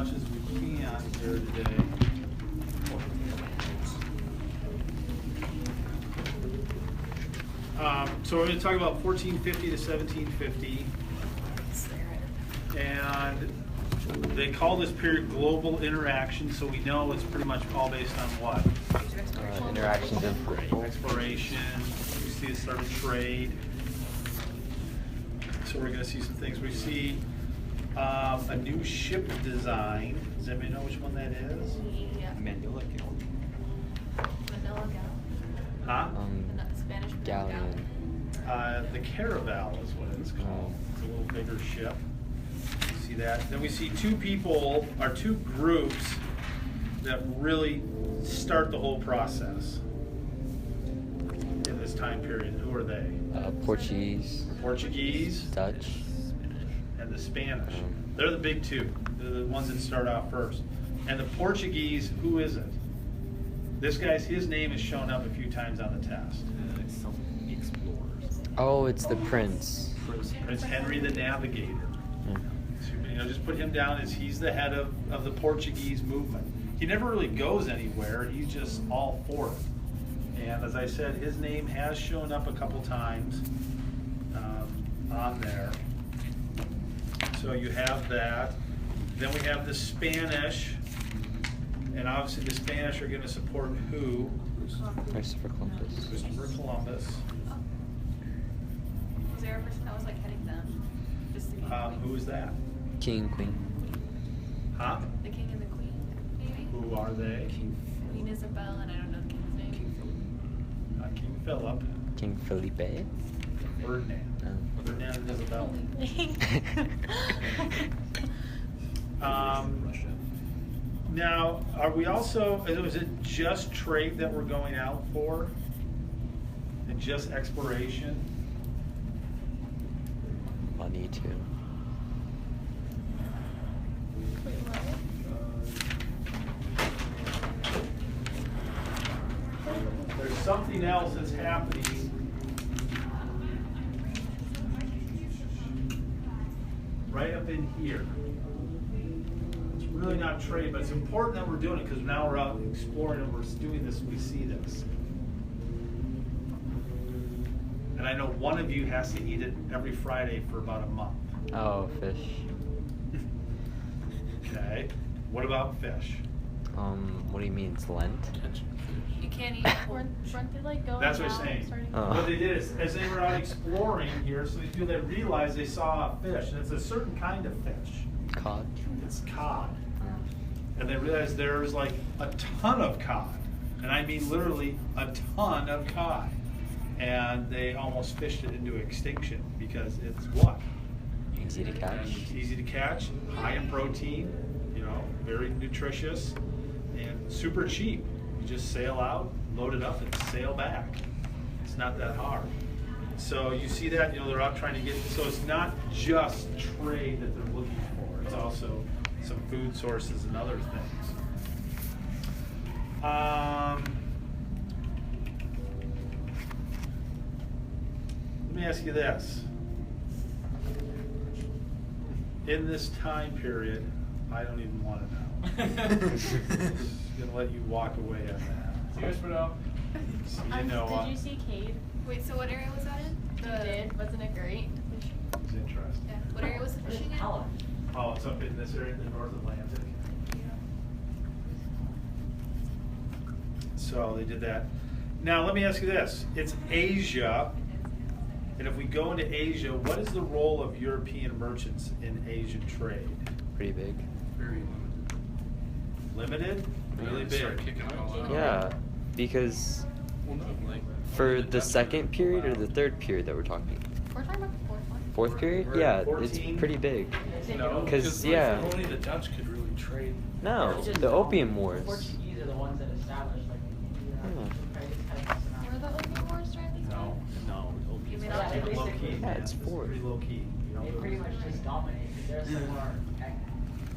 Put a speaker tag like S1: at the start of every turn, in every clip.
S1: much as we can here today. So we're going to talk about 1450 to 1750. And they call this period global interaction, so we know it's pretty much all based on what?
S2: Interactions and
S1: Exploration. We see the start of trade. So we're going to see some things. We see a new ship design. Does anybody know which one that is?
S3: Yeah.
S2: Manila
S3: Manila Gal.
S1: Huh?
S3: Spanish
S2: Galleon.
S1: The Caravel is what it's called. It's a little bigger ship. See that? Then we see two people, or two groups that really start the whole process in this time period. Who are they?
S2: Portuguese.
S1: Portuguese
S2: Dutch.
S1: and the Spanish. They're the big two. They're the ones that start out first. And the Portuguese, who is it? This guy's, his name has shown up a few times on the test.
S4: Some explorers.
S2: Oh, it's the Prince.
S1: Prince Henry the Navigator. So, just put him down as he's the head of the Portuguese movement. He never really goes anywhere. He's just all for it. And as I said, his name has shown up a couple times on there. So you have that. Then we have the Spanish. And obviously the Spanish are going to support who?
S2: Christopher Columbus.
S1: Christopher Columbus.
S3: Was there a person that was like heading them? Just the king,
S1: Who is that?
S2: King and Queen.
S1: Huh?
S3: the king and the queen, maybe?
S1: Who are they?
S3: Queen Isabel, and I don't know the king's name.
S1: King Philip.
S2: King Felipe.
S1: Ferdinand. Ferdinand and Isabel. Now, are we also, is it just trade that we're going out for? And just exploration?
S2: Money too.
S3: Wait, what?
S1: There's something else that's happening. Right up in here. It's really not trade, but it's important that we're doing it because now we're out exploring and we're doing this, we see this. And I know one of you has to eat it every Friday for about a month.
S2: Oh, fish.
S1: Okay. What about fish?
S2: What do you mean? It's Lent?
S3: You can't eat pork.
S5: Weren't they like going
S1: That's what
S5: out
S1: I'm saying.
S5: starting
S2: Oh.
S1: What they did is, as they were out exploring here, so these people they realized they saw a fish, and it's a certain kind of fish.
S2: Cod.
S1: It's cod. And they realized there's like a ton of cod. And I mean literally a ton of cod. And they almost fished it into extinction because it's what?
S2: Easy to catch.
S1: It's easy to catch, high in protein, very nutritious, and super cheap. You just sail out, load it up, and sail back. It's not that hard. So you see that, they're out trying to get, so it's not just trade that they're looking for. It's also some food sources and other things. Let me ask you this. In this time period, I don't even want to know. I'm just going to let you walk away on that.
S4: Cheers for now.
S1: So
S5: Did you see Cade?
S3: Wait, so what area was that in?
S5: You did? Wasn't it great?
S1: It's interesting.
S3: Yeah. What area was the fishing in?
S1: Oh, it's up in this area in the North Atlantic. So they did that. Now let me ask you this. It's Asia. And if we go into Asia, what is the role of European merchants in Asian trade?
S2: Pretty big.
S4: Very
S1: Limited? Really
S4: Start
S1: big?
S4: kicking it all out.
S2: Yeah, because
S4: Well, no, like
S2: for the second period or the third period that we're talking?
S5: We're talking about the fourth one.
S2: Fourth period?
S1: We're
S2: Yeah,
S1: at 14.
S2: it's pretty big.
S1: No.
S2: Because,
S4: like,
S2: yeah.
S4: only the Dutch could really trade.
S2: No, the Opium Wars.
S6: Portuguese are the ones that established
S5: Were the Opium Wars during these
S1: No, no.
S3: You mean
S6: Yeah,
S3: I'll
S6: they
S3: take
S1: Low
S6: basically-
S1: key.
S2: Yeah, it's fourth.
S1: pretty low key.
S6: They pretty much just dominate because they're so more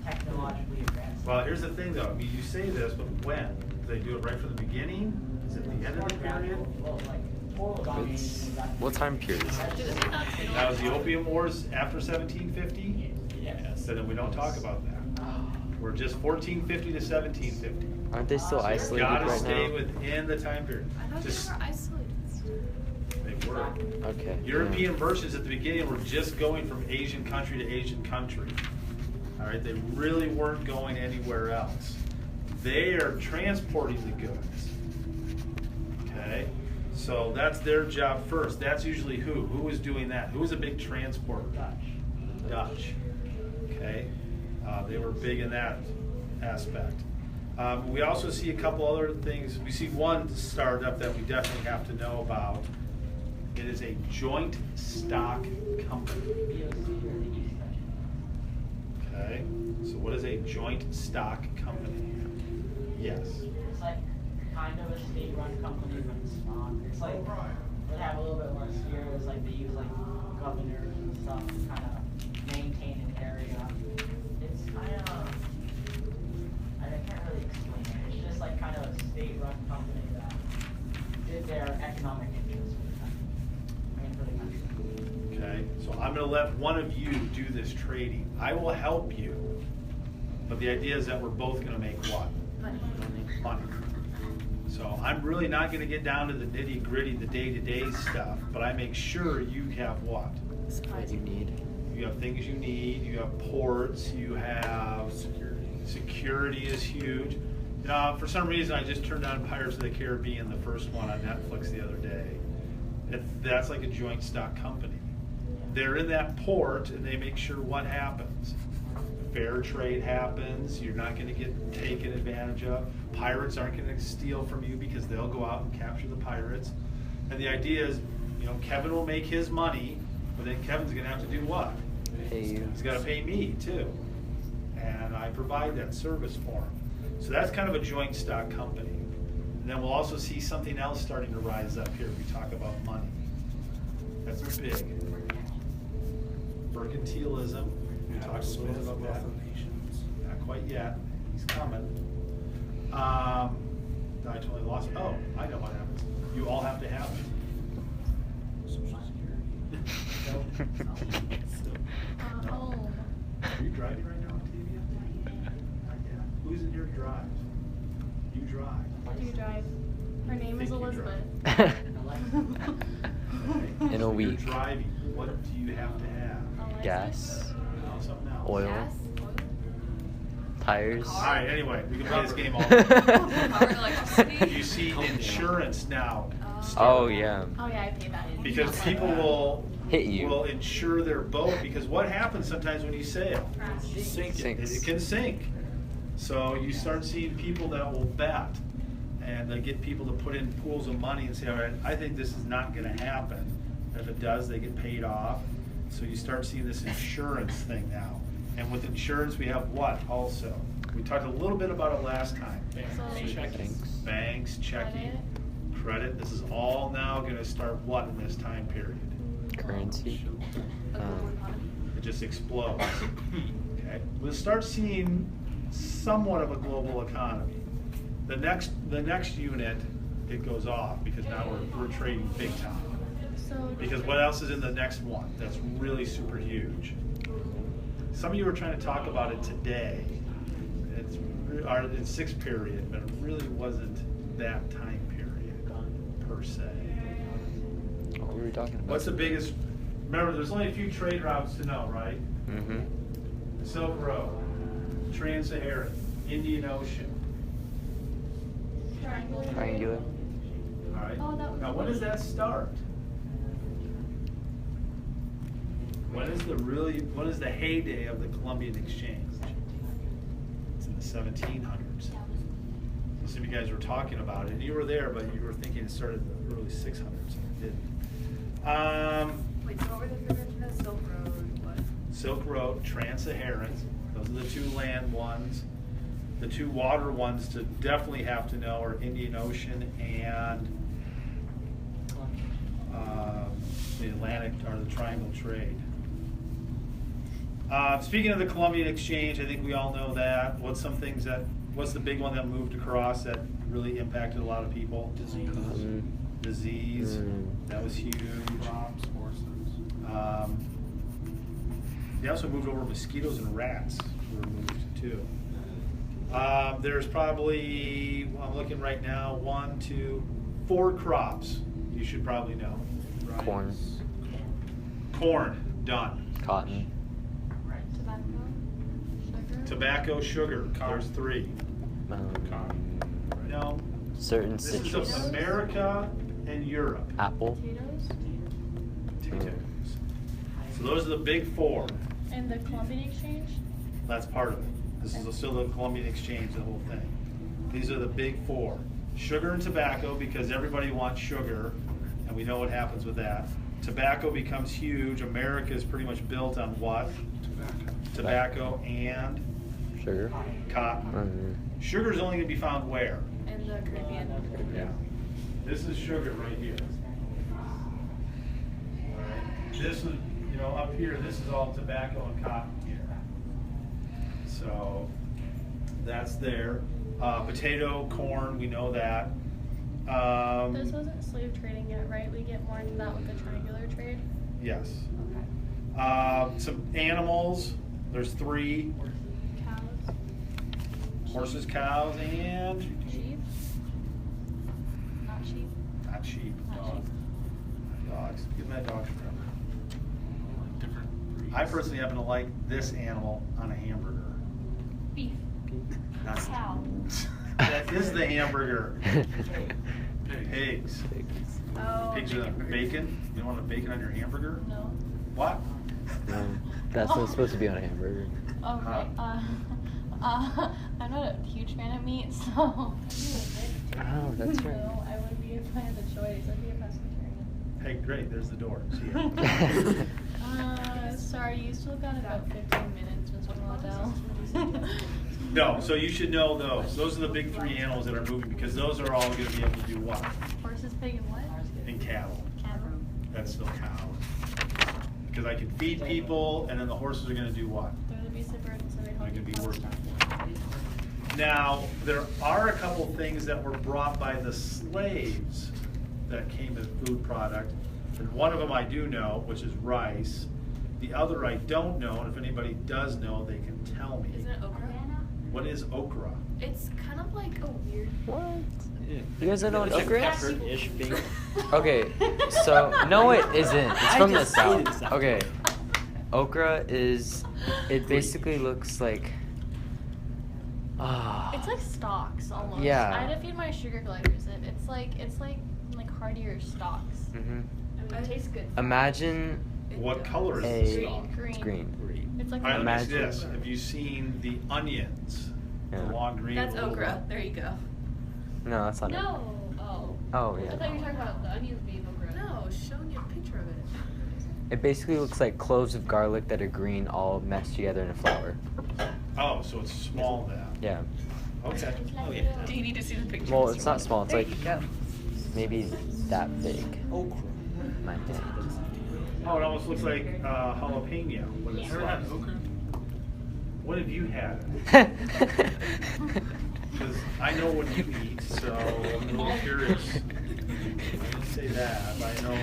S6: technologically advanced.
S1: Well, here's the thing though. I mean, you say this, but when? Do they do it right from the beginning? Is it the end of the period?
S6: Well, like, total domination
S2: It's,
S6: is actually-
S2: what time period is it?
S3: Do they not do
S1: That was the Opium Wars after 1750?
S6: Yes.
S1: So then we don't talk about that. We're just 1450 to 1750.
S2: Aren't they still isolated
S1: Gotta
S2: right
S1: stay
S2: now?
S1: within the time period.
S3: I thought
S1: Just,
S3: they were isolated.
S1: they were.
S2: Okay.
S1: European versions at the beginning were just going from Asian country to Asian country. All right, they really weren't going anywhere else. They are transporting the goods. Okay, so that's their job first. That's usually who? Who is doing that? Who is a big transporter? Dutch. Okay, they were big in that aspect. We also see a couple other things. We see one startup that we definitely have to know about. It is a joint stock company. Okay, so what is a joint stock company? Yes.
S6: It's like kind of a state-run company, but it's not. It's like they have a little bit more spheres. Like they use like governors and stuff to kind of maintain an area. It's kind of I can't really explain it. It's just like kind of a state-run company that did their economic interests for the country. I mean, for the country.
S1: Okay, so I'm gonna let one of you do this trading. I will help you, but the idea is that we're both gonna make what? Money. So I'm really not gonna get down to the nitty gritty, the day-to-day stuff, but I make sure you have what?
S2: What you need.
S1: You have things you need, you have ports, you have security. Security is huge. You know, for some reason I just turned on Pirates of the Caribbean, the first one on Netflix the other day. That's like a joint stock company. They're in that port and they make sure what happens. Fair trade happens, you're not gonna get taken advantage of. Pirates aren't gonna steal from you because they'll go out and capture the pirates. And the idea is, you know, Kevin will make his money, but then Kevin's gonna have to do what?
S2: Pay you.
S1: He's gotta pay me too. And I provide that service for him. So that's kind of a joint stock company. And then we'll also see something else starting to rise up here. We talk about money. That's big. Mercantilism. We talked a little bit about that. Not quite yet. He's coming. I totally lost. Oh, I know what happens. You all have to have it.
S4: Social Security.
S5: Oh.
S1: Are you driving right now, Octavia? Not yet. Who's in here drives? You drive.
S5: I do drive. Her name is
S1: Think you
S5: Elizabeth.
S1: Okay.
S2: In a
S1: So
S2: week.
S1: You're driving. What do you have to have?
S2: Gas,
S1: No, something else.
S2: oil,
S3: Gas?
S2: tires.
S1: All right. Anyway, we can play this game all.
S3: Power, electricity?
S1: You see insurance now.
S2: Oh
S1: start.
S2: yeah.
S5: Oh yeah, I pay that.
S1: Because people will
S2: Hit you.
S1: will insure their boat because what happens sometimes when you sail?
S2: Sinks.
S1: It can sink. So you start seeing people that will bet, and they get people to put in pools of money and say, all right, I think this is not going to happen. And if it does, they get paid off. So you start seeing this insurance thing now. And with insurance, we have what also? We talked a little bit about it last time.
S2: Thanks.
S1: Banks, checking, credit. This is all now going to start what in this time period?
S2: Currency.
S3: A global economy?
S1: It just explodes. Okay, we'll start seeing somewhat of a global economy. The next unit, it goes off because now we're trading big time.
S5: So
S1: Because what else is in the next one that's really super huge? Some of you were trying to talk about it today. It's sixth period, but it really wasn't that time period per se.
S2: What were we talking about?
S1: What's the biggest? Remember, there's only a few trade routes to know, right?
S2: Mm-hmm.
S1: Silk Road, Trans-Saharan, Indian Ocean.
S2: Triangular.
S1: All right.
S5: Oh, that was
S1: Now, when does that start? When is the heyday of the Columbian Exchange? It's in the 1700s. So some of you guys were talking about it, and you were there, but you were thinking it started in the early 600s, and it didn't.
S3: Wait, so what were the figures for the Silk Road? What?
S1: Silk Road, Trans-Saharan, those are the two land ones. The two water ones to definitely have to know are Indian Ocean and the Atlantic or the Triangle Trade. Speaking of the Columbian Exchange, I think we all know that. What's the big one that moved across that really impacted a lot of people? Disease. That was huge.
S4: Crops, horses.
S1: They also moved over mosquitoes and rats were moved too. There's probably, well, I'm looking right now, 1, 2, 4 crops you should probably know. Right?
S2: Corn,
S1: Corn, done.
S2: cotton,
S3: Tobacco, sugar.
S1: Tobacco, sugar, there's 3. No,
S2: certain
S1: this is
S2: citrus,
S1: of America and Europe.
S2: apple,
S3: Potatoes.
S1: Potatoes. So those are the big 4.
S5: And the Columbian Exchange?
S1: That's part of it. This is still the Columbian Exchange, the whole thing. These are the big 4. Sugar and tobacco, because everybody wants sugar, and we know what happens with that. Tobacco becomes huge. America is pretty much built on what? Tobacco and
S2: sugar.
S1: cotton. Sugar is only going to be found where?
S3: And the Caribbean.
S1: Yeah. This is sugar right here. All right. This is, up here, this is all tobacco and cotton here. So that's there. Potato, corn, we know that.
S5: This wasn't slave trading yet, right? We get more into that with the triangular trade.
S1: Yes.
S5: Okay.
S1: Some animals, there's 3.
S5: Cows.
S1: Horses, cows, and
S5: Sheep. Not sheep.
S1: not sheep.
S5: Not sheep.
S1: Dogs. Give me that dogs forever.
S4: Different breeds.
S1: I personally happen to like this animal on a hamburger.
S5: Beef.
S1: Not
S5: Cow.
S1: That is the hamburger.
S4: Pigs.
S1: Pigs.
S5: Oh.
S1: Pigs are bacon. You don't want a bacon on your hamburger?
S5: No.
S1: What?
S2: No, that's not supposed to be on a hamburger.
S5: Okay. I'm not a huge fan of meat, so.
S2: Oh, that's right.
S5: No, I would be if I had the choice. I'd be a pescatarian.
S1: Hey, great. There's the door. See ya.
S5: Sorry, you still got about 15 minutes, Mr. Waddell.
S1: No, so you should know those. Those are the big 3 animals that are moving because those are all going to be able to do what?
S5: Horses, pig, and what?
S1: And cattle.
S5: Cattle.
S1: That's still cows. Because I can feed people, and then the horses are going to do what?
S5: They're the beasts of burden, so they
S1: They're
S5: help
S1: going to be
S5: you
S1: working.
S5: stuff.
S1: Now, there are a couple things that were brought by the slaves that came as food product. And one of them I do know, which is rice. The other I don't know, and if anybody does know, they can tell me.
S3: Isn't it okra?
S1: What is okra?
S3: It's kind of like a weird.
S2: What? You guys don't know what okra is?
S7: Pepper-ish thing.
S2: Okay, so no, it isn't. It's
S7: I
S2: from the
S7: just hated
S2: south.
S7: South.
S2: Okay, okra is. It basically looks like.
S5: It's like stalks almost.
S2: Yeah.
S5: I had to feed my sugar gliders it. It's like hardier stalks.
S2: Mhm.
S3: I mean, it tastes good.
S2: Imagine
S1: What color is
S2: a.
S1: the stalk?
S5: Green.
S2: It's green.
S5: It's like
S1: All right, let me ask you
S2: Imagine-
S1: this. Have you seen the onions?
S2: Yeah.
S1: The long green.
S3: That's
S1: little-
S3: okra. There you go.
S2: No, that's not it.
S3: No. Oh.
S2: Oh
S3: I
S2: yeah.
S3: thought you were talking about the onions being okra. No, showing you a picture of it.
S2: It basically looks like cloves of garlic that are green all meshed together in a flour.
S1: Oh, so it's small then.
S2: Yeah.
S1: Okay.
S7: Oh yeah.
S3: Do you need to see the picture?
S2: Well, it's not small. It's
S3: There
S2: like
S3: you go.
S2: maybe that big.
S7: Okra.
S2: My hand.
S1: Oh, it almost looks like jalapeno. What it's
S4: Ever
S1: like.
S4: had okra?
S1: What have you had? Because I know what you eat, so I'm a little curious. I didn't say that, but I know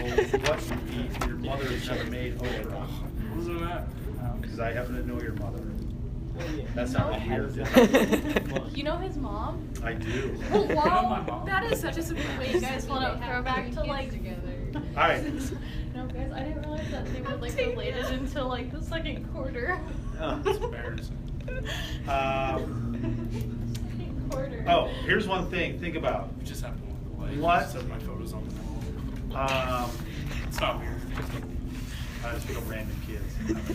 S1: what you eat. Your mother has never made okra.
S4: What was it at?
S1: Because I happen to know your mother.
S7: Well, yeah.
S1: That sounded weird, didn't
S5: You know his mom?
S1: it? I do.
S5: Wow.
S3: That is such a surprise.
S5: Wait, you guys want to throwback to like
S3: together.
S1: All right.
S5: No, guys, I didn't realize that they were like related until like the second quarter.
S4: It's embarrassing.
S5: Second quarter.
S1: Oh, here's one thing. Think about.
S4: It just happened to look away.
S1: What?
S4: Set my photos on the wall.
S1: Um,
S4: It's not weird.
S1: I just feel random kids.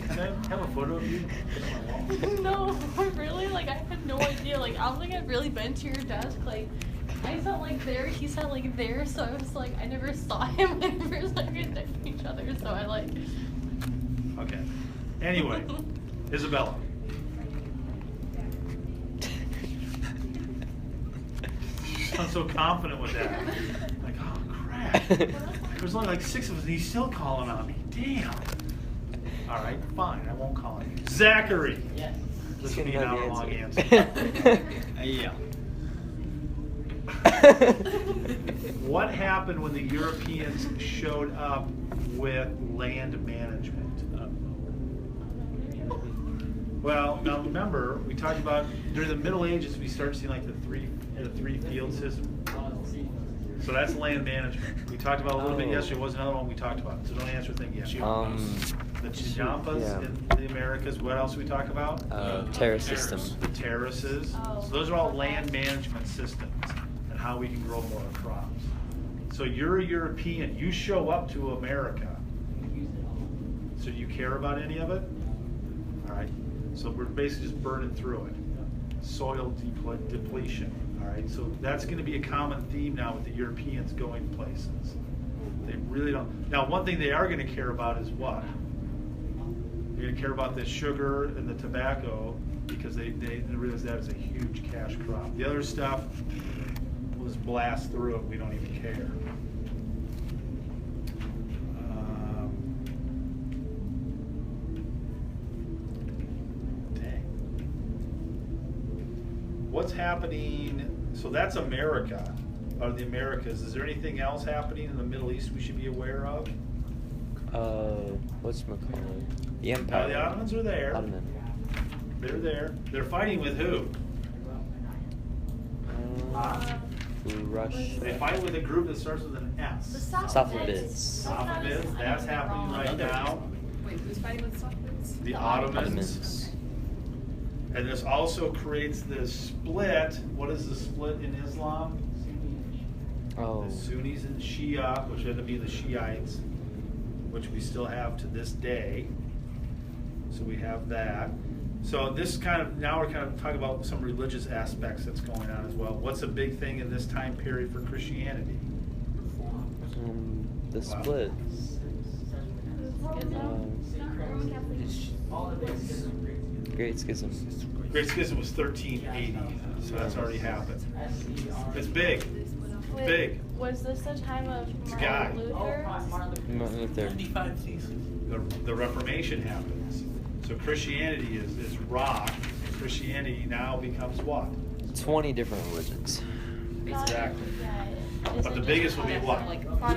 S1: Can I have a photo of you? Put it on my wall?
S5: No, really? Like, I had no idea. Like, I was like, I've really been to your desk. Like, I sat like there, he sat like there, so I was like, I never saw him when we were like next to each other, so I like.
S1: Okay. Anyway, Isabella. You sound so confident with that. Like, oh crap. There's only like 6 of us and he's still calling on me. Damn. All right, fine. I won't call on you. Zachary.
S6: Yes.
S1: This will
S2: You
S1: be
S2: can
S1: now
S2: know
S1: a
S2: the
S1: long
S2: answer.
S1: answer.
S7: Yeah.
S1: What happened when the Europeans showed up with land management? Well, now remember, we talked about during the Middle Ages, we started seeing like the three field system. So that's land management. We talked about a little bit yesterday. There was another one we talked about. So don't answer a thing yet. The Chiyampas
S2: yeah.
S1: in the Americas. What else did we talk about?
S2: Terrace system.
S1: The terraces.
S5: Oh.
S1: So those are all land management systems and how we can grow more crops. So you're a European. You show up to America. So do you care about any of it? All right. So we're basically just burning through it. Soil depletion. All right. So that's going to be a common theme now with the Europeans going places. They really don't. Now, one thing they are going to care about is what? They're going to care about the sugar and the tobacco because they realize that is a huge cash crop. The other stuff, we'll just blast through it. We don't even care. What's happening? So that's America, or the Americas. Is there anything else happening in the Middle East we should be aware of?
S2: What's McCullough? The Empire.
S1: The Ottomans are there.
S2: Ottoman.
S1: They're there. They're fighting with who?
S2: Rush.
S1: They fight with a group that starts with an
S5: The
S1: S.
S2: Safavids.
S1: Safavids. That's happening right now.
S3: Wait, who's fighting with Safavids?
S1: The Ottomans.
S2: Ottomans.
S1: And this also creates this split. What is the split in Islam?
S2: Oh.
S1: The Sunnis and Shia, which end up being the Shiites, which we still have to this day. So we have that. So this kind of, now we're kind of talking about some religious aspects that's going on as well. What's a big thing in this time period for Christianity?
S2: The split. Great Schism.
S1: Great Schism was 1380, so that's already happened. It's big.
S5: Wait,
S1: Big.
S5: Was this the time of
S1: a guy.
S5: Martin Luther?
S2: Martin Luther.
S4: 95 seasons.
S1: The Reformation happens. So Christianity is rock. Christianity now becomes what?
S2: 20 different religions.
S1: Exactly.
S5: Yeah,
S1: But the biggest will be what?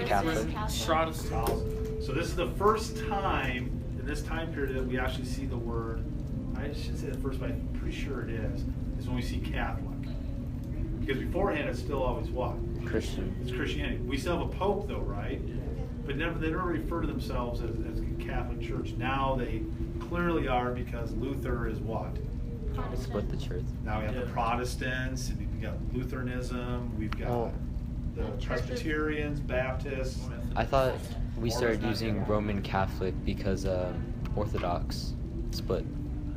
S2: Catholic.
S4: Protestant.
S1: So this is the first time in this time period that we actually see the word, I should say the first, but I'm pretty sure it is when we see Catholic. Because beforehand it's still always what?
S2: Christian.
S1: It's Christianity. We still have a pope though, right? But they never refer to themselves as a Catholic Church. Now they clearly are because Luther is what?
S2: Split the church.
S1: Now we have the Protestants, and we've got Lutheranism, we've got the Presbyterians, Baptists.
S2: I thought we started using Roman Catholic because Orthodox split.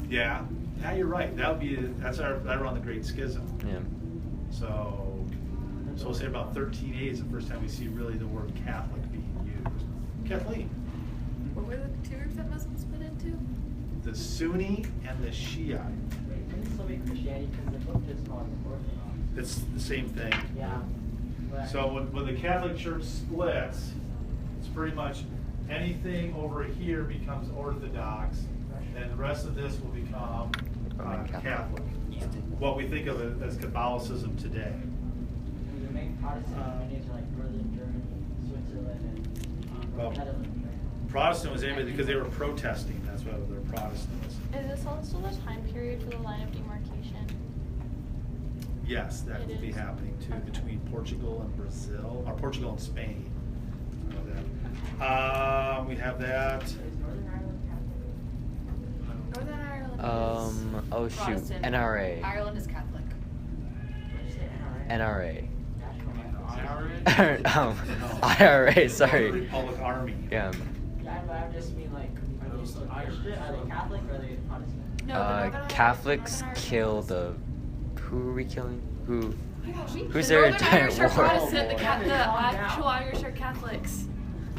S1: Yeah, now you're right. That's right around the Great Schism.
S2: Yeah.
S1: So we'll say about 1380 is the first time we see really the word Catholic being used. Kathleen.
S3: What were the two groups that Muslims split into?
S1: The Sunni and the Shiite.
S6: It's still be Christianity because the book is called Orthodox.
S1: It's the same thing.
S6: Yeah. But
S1: So when the Catholic Church splits, it's pretty much anything over here becomes Orthodox, and the rest of this will become
S2: Roman Catholic.
S1: Catholic. What we think of as Catholicism today.
S6: the main Protestant communities are like Northern Germany, Switzerland, and
S1: Well,
S6: Netherlands. Right?
S1: Protestant was anybody because they were protesting. That's why they're Protestants.
S5: Is this also the time period for the line of demarcation?
S1: Yes, that
S5: It
S1: will be
S5: is.
S1: happening too
S5: Okay.
S1: between Portugal and Brazil, or Portugal and Spain. I know that. We have that.
S6: Is Northern Ireland Catholic?
S3: Northern Ireland
S2: Oh shoot.
S3: Protestant.
S2: NRA.
S3: Ireland is Catholic.
S6: What did you say, NRA?
S2: NRA.
S6: National
S2: IRA, sorry.
S1: Republic Army.
S2: Yeah.
S6: Yeah, but I just mean like, are those Irish? Are they Catholic or are they Protestant?
S3: No, the Northern Ireland-
S2: Catholics
S3: Northern Irish
S2: kill
S3: is-
S2: the. Who are we killing? Who? Who's
S3: The
S2: their
S3: Northern
S2: giant
S3: Irish are
S2: war?
S3: Protestant. The
S6: Calm
S3: actual
S6: down.
S3: Irish are Catholics.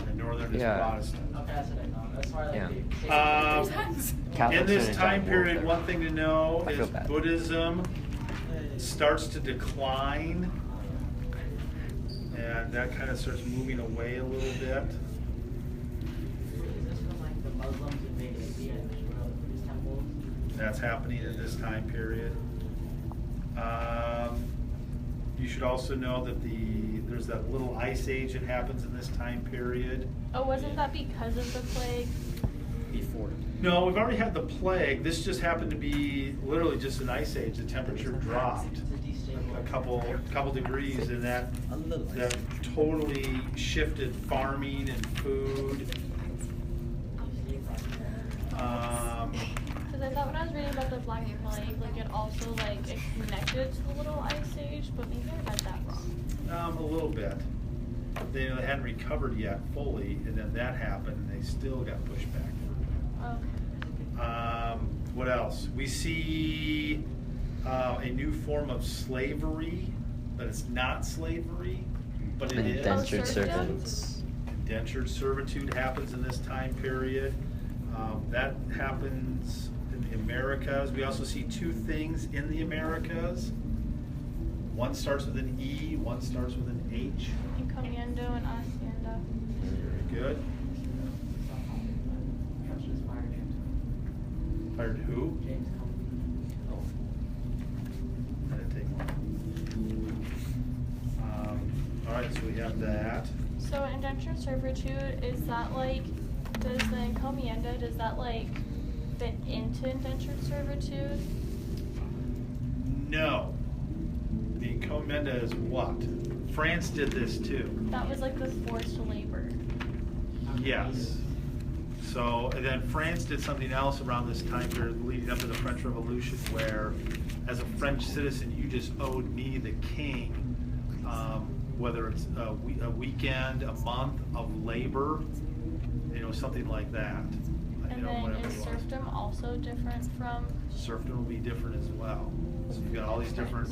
S1: And Northern is
S2: Yeah.
S1: Protestant.
S6: Okay, that's what I thought. That's why like
S2: Yeah.
S6: they
S2: Catholics
S1: In this
S2: are in a
S1: time
S2: giant war
S1: period,
S2: there.
S1: one thing to know
S2: I feel
S1: is
S2: bad.
S1: Buddhism starts to decline, and that kind of starts moving away a little bit.
S6: Is this when like the Muslims invaded India and destroyed all the Buddhist temples?
S1: That's happening in this time period. You should also know that there's that little ice age that happens in this time period.
S5: Oh, wasn't that because of the plague?
S7: Before.
S1: No, we've already had the plague. This just happened to be literally just an ice age. The temperature dropped a couple degrees, and that totally shifted farming and food.
S5: Because I thought when I was reading about the Black Plague, like it also like it connected to the little ice age, but maybe I read that wrong.
S1: A little bit. They hadn't recovered yet fully, and then that happened, and they still got pushed back.
S5: Okay.
S1: What else? We see a new form of slavery, but it's not slavery, but it is.
S2: Indentured
S5: serfdom?
S2: servants.
S1: Indentured servitude happens in this time period. That happens in the Americas. We also see two things in the Americas. One starts with an E, one starts with an H.
S5: Encomiendo and hacienda.
S1: Very good. Fired who?
S6: James
S1: I didn't take one. All right, so we have that.
S5: So indentured servitude, is that like, does the encomienda, does that like fit into indentured servitude?
S1: No. The encomienda is what? France did this too.
S5: That was like the forced labor.
S1: Yes. So, and then France did something else around this time period leading up to the French Revolution where, as a French citizen, you just owed me, the king, whether it's a weekend, a month of labor, something like that.
S5: And then is serfdom also different from?
S1: Serfdom will be different as well. So you've got all these different,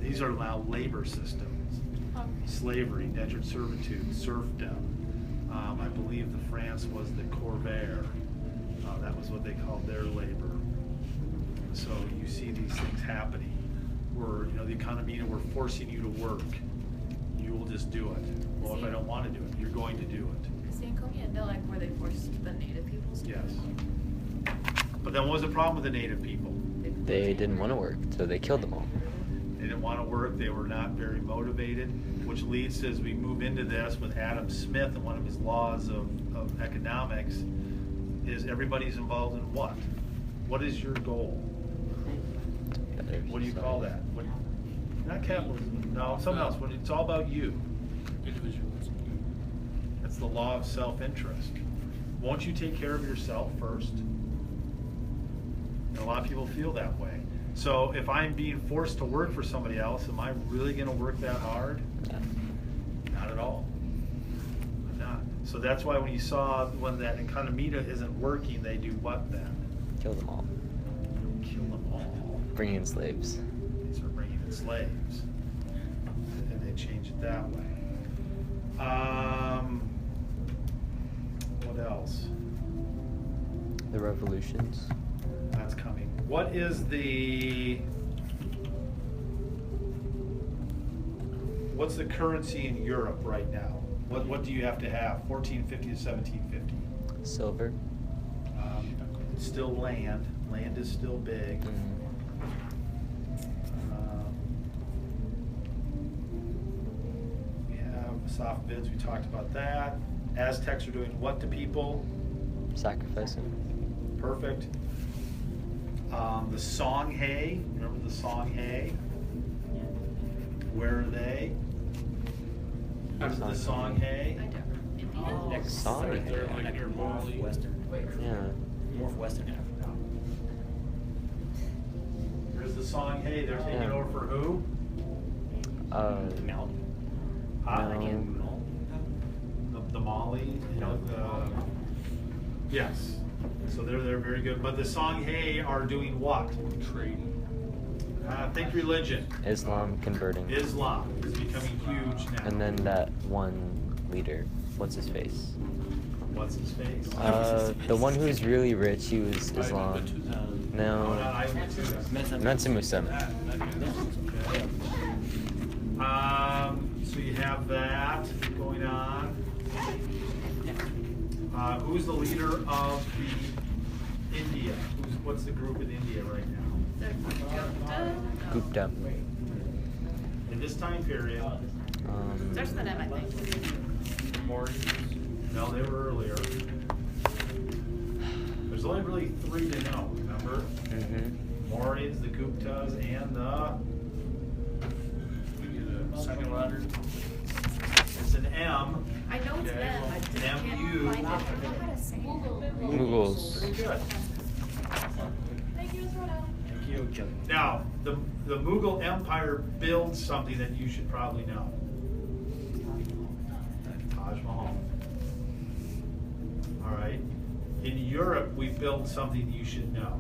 S1: these are now labor systems.
S5: Okay.
S1: Slavery, indentured servitude, serfdom. I believe the France was the corvair. That was what they called their labor. So you see these things happening where, the economy, we're forcing you to work. You will just do it. Well, if I don't want to do it, you're going to do it.
S3: Is the encomienda like where they forced the native peoples to
S1: Yes.
S3: work?
S1: But then what was the problem with the native people?
S2: They didn't want to work, so they killed them all.
S1: They didn't want to work. They were not very motivated, which leads to, as we move into this with Adam Smith and one of his laws of economics, is everybody's involved in what? What is your goal?
S2: Better
S1: What do you call that? What, not capitalism. No, something else. When it's all about you. That's the law of self-interest. Won't you take care of yourself first? And a lot of people feel that way. So if I'm being forced to work for somebody else, am I really going to work that hard? Not at all. I'm not. So that's why when you saw when that encomienda isn't working, they do what then?
S2: Kill them all.
S1: Kill them all.
S2: Bring in slaves.
S1: They start bringing in slaves. And they change it that way. What else?
S2: The revolutions.
S1: That's coming. What is what's the currency in Europe right now? What do you have to have? 1450 to 1750.
S2: Silver.
S1: It's still land. Land is still big. We have soft bids. We talked about that. Aztecs are doing what to people?
S2: Sacrificing.
S1: Perfect. The Songhay, remember the Songhay? Where are they? Where's the Songhay?
S3: I don't. India?
S2: Song.
S4: Right there, like near Mali.
S2: Yeah.
S7: Northwestern Africa.
S1: Where's the Songhay? They're taking over for who?
S7: Mali.
S1: The Mali. Yes. So they're very good. But the Songhay are doing what?
S4: Trading.
S1: Think religion.
S2: Islam converting.
S1: Islam is becoming huge now.
S2: And then that one leader, what's his face?
S1: What's his face?
S2: The one who's really rich, he was Islam.
S1: Oh,
S2: No,
S1: not Ayman Tusa.
S2: Mansa Musa.
S1: So you have that going on. Who's the leader of the India? What's the group in India right now?
S2: Gupta.
S1: In this time period,
S3: Starts with an M, I think.
S1: no, they were earlier. There's There's only really 3 to know, remember?
S2: Mm-hmm.
S1: Mauryans, the Guptas, and the...
S4: We get a second letter.
S1: It's an M.
S3: I know it's
S4: Okay,
S3: them.
S4: well,
S3: I just
S1: M
S3: can't
S1: U.
S3: find it. I don't know how to say it.
S2: Mughals.
S1: Pretty good.
S5: Thank you, Rhoda.
S1: Thank you. Now, the Mughal Empire built something that you should probably know. Taj Mahal. All right. In Europe, we built something you should know.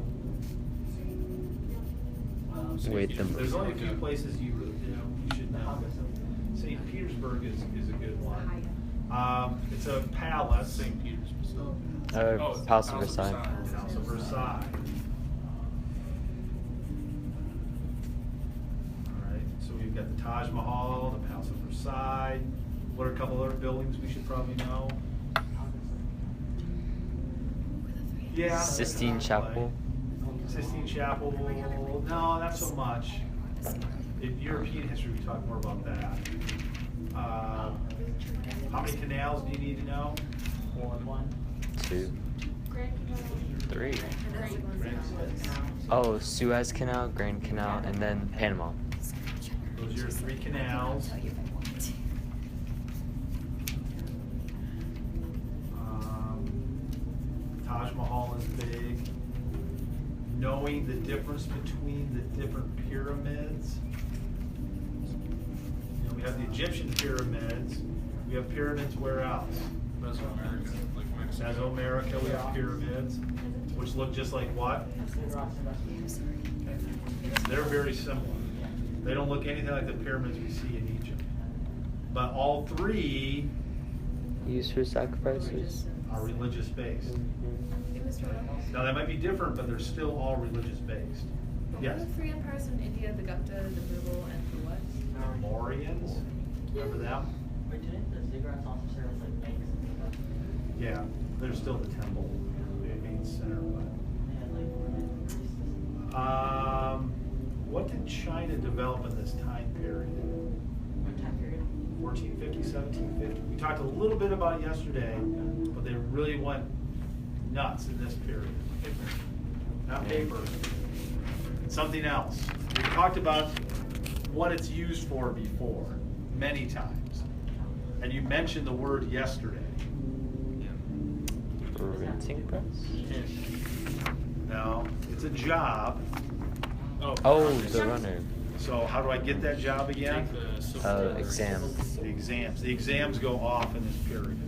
S2: Wait,
S1: There's only a few places you should know. St. Petersburg is a good one. It's a palace.
S4: St. Peter's Basilica.
S2: Palace of Versailles.
S1: House of Versailles. All right, so we've got the Taj Mahal, the Palace of Versailles. What are a couple other buildings we should probably know? Yeah.
S2: Sistine Chapel.
S1: Sistine Chapel, no, not so much. In European history, we talk more about that. How many canals do you need to know?
S2: 2,
S5: Grand Canal.
S2: 3.
S1: Grand-
S2: Oh, Suez Canal, Grand Canal, and then Panama.
S1: Those are your 3 canals. Taj Mahal is big. Knowing the difference between the different pyramids. You know, we have the Egyptian pyramids. We have pyramids where else?
S4: Mesoamerica, like Mexico.
S1: Mesoamerica, we have pyramids, which look just like what? They're very similar. They don't look anything like the pyramids we see in Egypt. But all 3
S2: Used for sacrifices.
S1: are religious based. Now that might be different, but they're still all religious based. Yes.
S3: The 3 empires in India, the Gupta, the Mughal, and the what?
S1: Mauryans, remember them?
S6: Wait, didn't the ziggurats also serve as like banks and stuff?
S1: Yeah, they're still the temple, the main center.
S6: They had like priests.
S1: But what did China develop in this time period?
S6: What time period?
S1: 1450, 1750. We talked a little bit about it yesterday, but they really went nuts in this period. Not paper. Something else. We talked about what it's used for before, many times. And you mentioned the word yesterday.
S2: Printing press?
S1: No, it's a job.
S2: Oh, the runner.
S1: So how do I get that job again?
S4: Take the civil
S2: Exam.
S1: The exams. The exams go off in this period.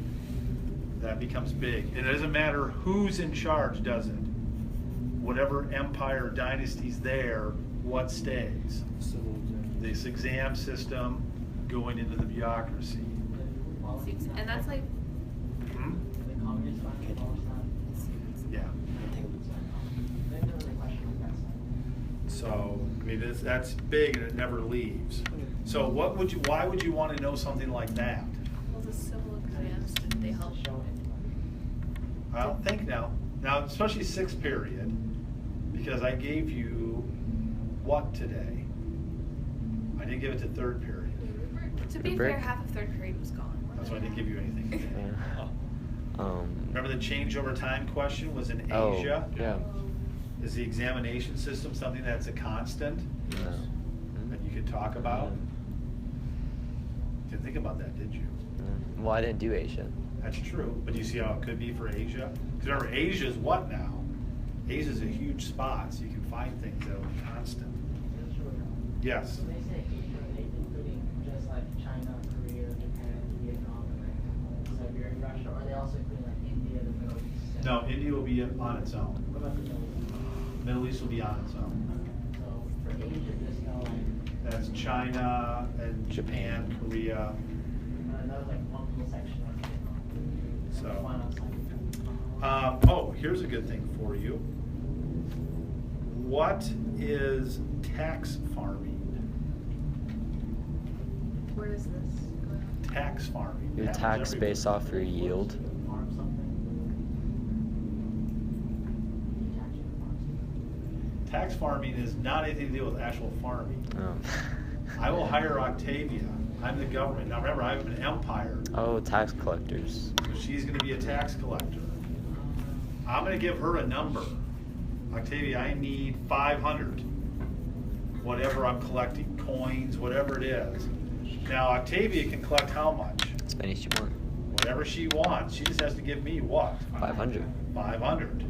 S1: That becomes big. And it doesn't matter who's in charge, does it? Whatever empire or dynasty's there, what stays? This exam system going into the bureaucracy.
S3: And that's like,
S1: Hmm?
S6: The communist party and all that.
S1: Yeah.
S6: They never really questioned that side.
S1: So, I mean, that's big and it never leaves. So why would you want to know something like that?
S3: well, the civil exams, did they help?
S6: Show it.
S1: I don't think now. Now, especially 6th period, because I gave you what today? I didn't give it to 3rd period.
S3: To be
S2: break.
S3: fair, half of 3rd period was gone.
S1: That's why I didn't give you anything today. Remember the change over time question was in
S2: Oh,
S1: Asia?
S2: yeah.
S1: Is the examination system something that's a constant
S2: No.
S1: that you could talk about? Didn't think about that, did you?
S2: Well, I didn't do Asia.
S1: That's true, but you see how it could be for Asia? Because remember, Asia is what now? Asia is a huge spot, so you can find things that will be constant. Yes.
S6: When they say Asia, are they including just like China, Korea, Japan, Vietnam, and like Siberia, Russia, or are they also including like India, the Middle East?
S1: No, India will be on its own.
S6: What about the Middle East?
S1: Middle East will be on its own.
S6: So for Asia, just know like
S1: That's China and Japan, Korea.
S6: another like one little section on Vietnam.
S1: So-
S6: One on Siberia.
S1: Oh, here's a good thing for you. What is tax farming?
S3: Where is this?
S1: Tax farming.
S2: Your
S1: Happens
S2: tax
S1: everywhere.
S2: based off your yield.
S6: Farm something. You tax your farm.
S1: Tax farming is not anything to do with actual farming. I will hire Octavia. I'm the government. Now remember, I'm an empire.
S2: Oh, tax collectors.
S1: So she's going to be a tax collector. I'm gonna give her a number. Octavia, I need 500. Whatever I'm collecting, coins, whatever it is. Now, Octavia can collect how much?
S2: As many as you want.
S1: Whatever she wants. She just has to give me what?
S2: 500.
S1: 500.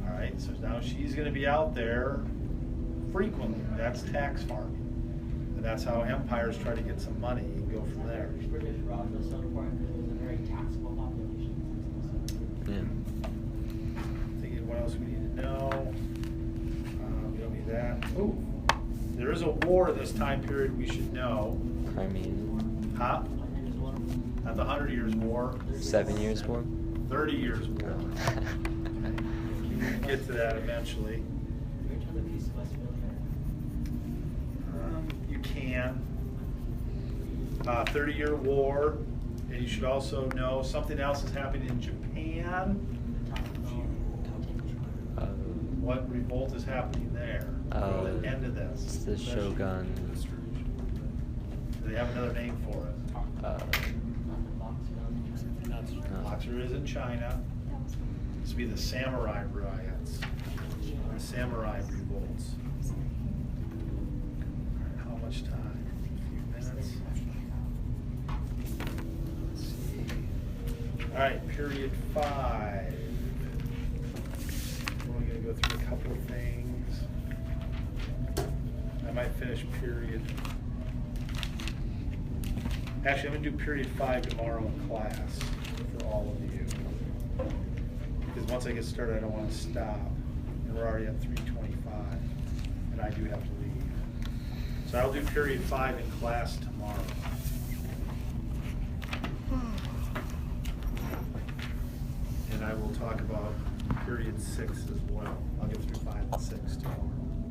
S1: All right, so now she's gonna be out there frequently. That's tax farming. And that's how empires try to get some money and go from there.
S6: British Raj was so important because it was a very taxable population.
S2: Yeah.
S1: Thinking what else we need to know. We don't need that. Ooh, there is a war this time period we should know.
S2: Crimean.
S1: Huh? Not the 100 Years' War.
S2: 7 Years War.
S1: 30 Years' War. We'll get to that eventually.
S6: Which other piece of West
S1: You can. 30-Year War. And you should also know something else is happening in Japan. What revolt is happening there? The end of this.
S2: It's the Shogun.
S1: Do they have another name for it? Boxer is in China. This would be the samurai riots. The samurai revolts. How much time? A few minutes. Let's see. All right, period 5. We're only going to go through a couple of things. I might finish period. Actually, I'm going to do period 5 tomorrow in class for all of you. Because once I get started, I don't want to stop. And we're already at 3:25, and I do have to leave. So I'll do period 5 in class tomorrow. And I will talk about period 6 as well. I'll get through 5 and 6 tomorrow.